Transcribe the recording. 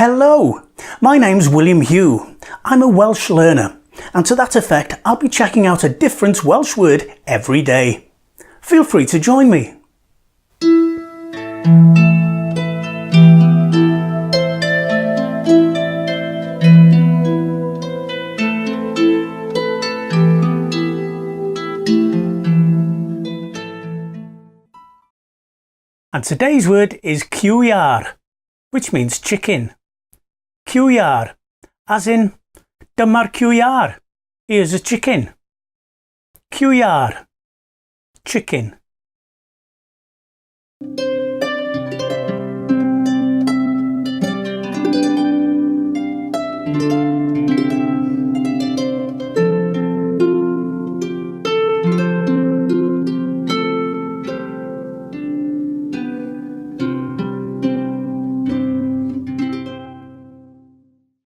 Hello, my name's William Hugh. I'm a Welsh learner, and to that effect I'll be checking out a different Welsh word every day. Feel free to join me. And today's word is cywyar, which means chicken. Cywyar, as in, dyma'r cywyar, here's a chicken. Cywyar, chicken.